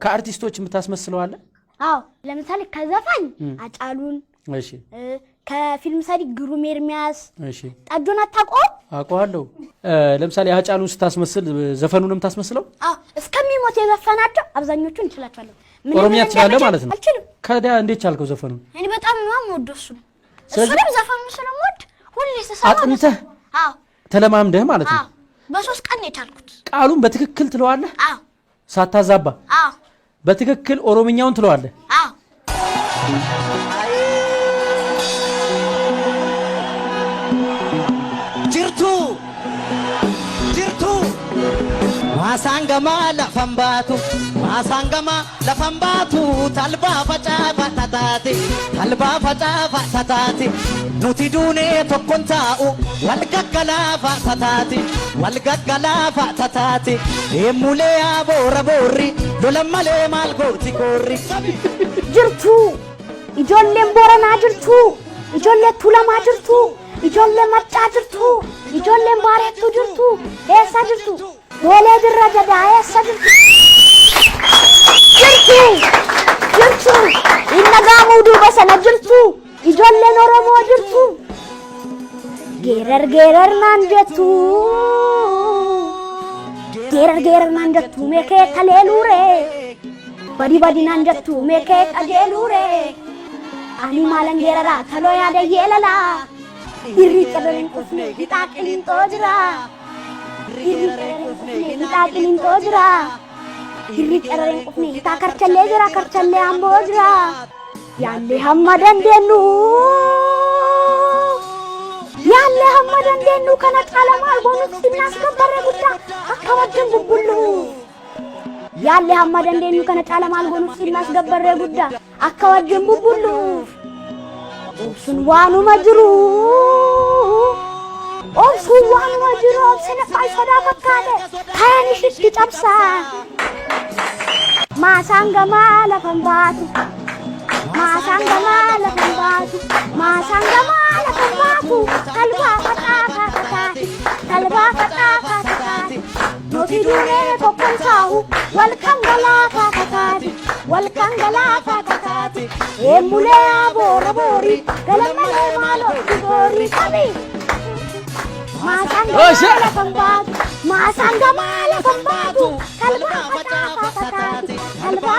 ከአርቲስቶች የምታስመስለው አለ አዎ ለምሳሌ ከዘፋኝ አጫሉን እሺ ከፊልም ሰሪ ግሩም ኤርሚያስ እሺ ጠጆን አታውቀው አውቀዋለሁ ለምሳሌ አጫሉን ስታስመስል ዘፈኑንም ታስመስለው አዎ እስከሚሞት የዘፈናቸው አብዛኞቹን እንችላቸዋለሁ ኦሮሚያ ትችላለህ ማለት ነው አልችልም ከዳ እንዴት ቻልከው ዘፈኑን እኔ በጣም ነው የምወደው እሱንም ዘፈኑን ስለምወድ ሁሌ ተሰማ አጥንተህ አዎ ተለማምደህ ማለት ነው በ3 ቀን የቻልኩት ቃሉን በትክክል ትለዋለህ አዎ ሳታዛባ አዎ በትክክል ኦሮሚያውን ትለዋለህ አዎ ጅርቱ ማሳንገማ ለፈንባቱ ተልባ ፈጫፋ ታታቲ ኑቲ ዱኔ ቶኮንታኡ ወልገገላፋ ታታቲ ኤሙሌ አቦረ ቦሪ ሎለመሌ ማልጎቲ ጎሪ ጅርቱ ኢጆሌን ቦረና ጅርቱ ኢጆሌ ቱለማ ጅርቱ ኢጆሌ መጫ ጅርቱ ኢጆሌን ባሬቱ ጅርቱ ኤሳ ጅርቱ ወለ ድረደዳ ኤሳ ጅርቱ ኢነጋሙ ዱበሰነ ጅርቱ ኢጆሌን ኦሮሞ ጅርቱ ጌረር ናንጀቱ ሜኬ ተሌሉሬ በዲ ናንጀቱ ሜኬ ቀጀሉሬ አኒ ማለን ጌረራ ተሎ ያደ የለላ ይሪ ቀደረን ቁስኔ ሂጣቅሊን ጦጅራ ይሪ ቀደረን ቁስኔ ሂጣ ከርቸሌ ጅራ ከርቸሌ አምቦ ጅራ ያለ ሐመደን ደኑ ከነጣለማ አልቦኑት ሲናስከበረ ጉዳ አከወደን ቡቡሉ ያለ ሐመደን ደኑ ከነጣለማ አልቦኑት ሲናስከበረ ጉዳ አከወደን ቡቡሉ ኦብሱን ዋኑ መጅሩ ስነፋይ ሰዳ ፈካለ ታንሽት ይጠብሳ ማሳንገማ ለፈንባቱ ተልባ ፈጣፋ ኖቲ ዱኔ ቶኮንሳሁ ወልከንገላፋ ታታቲ ኤሙሌ አቦረ ቦሪ ገለመሌ ማሎቲ ጎሪ ከቢ ማሳንገማ ለፈንባቱ ተልባ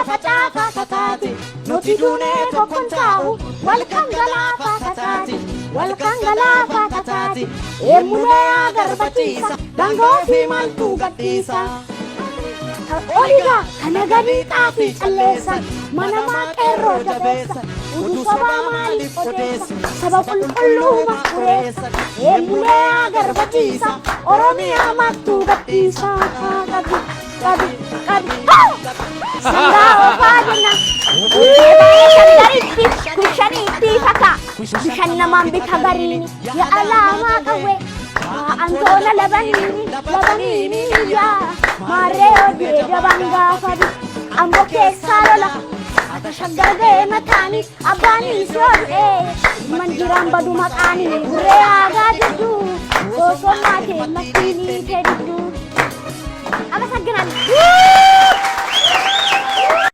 ፈጣፋ ታታቲ ኖቲ ዱኔ ቶኮንሳሁ ወልከንገላፋ ታታቲ ኤሙሌ አገርበቺሳ ዳንጎፊ ማልቱ ገዲሳ ኦሊጋ ከነገኒ ጣፊ ጨሌሳ መነማ ቄሮ ጀቤሳ ኡዱ ሰባ ማሊፍ ኦዴሳ ሰባ ቁልቁሉ መኩሬሳ ኤሙሌ አገርበቺሳ ኦሮሚያ ማልቱ ገዲሳ ቀዲ ሰንጋ ኦፋድና ኩሸኒቲ ፈካ ኩሸነማን ቢተገሪኒ የአላማ ቀዌ አንቶነ ለበኒኒ ያ ማሬ ኦዴ ደባንጋ ፈዲ አምቦ ኬሳሎላ አተሸገርገ መታኒ አባኒ ሲወልዴ መንጅራን በዱ መቃኒ ጉሬ አጋድዱ ሶሶናቴ መኪኒ ቴድዱ አመሰግናለሁ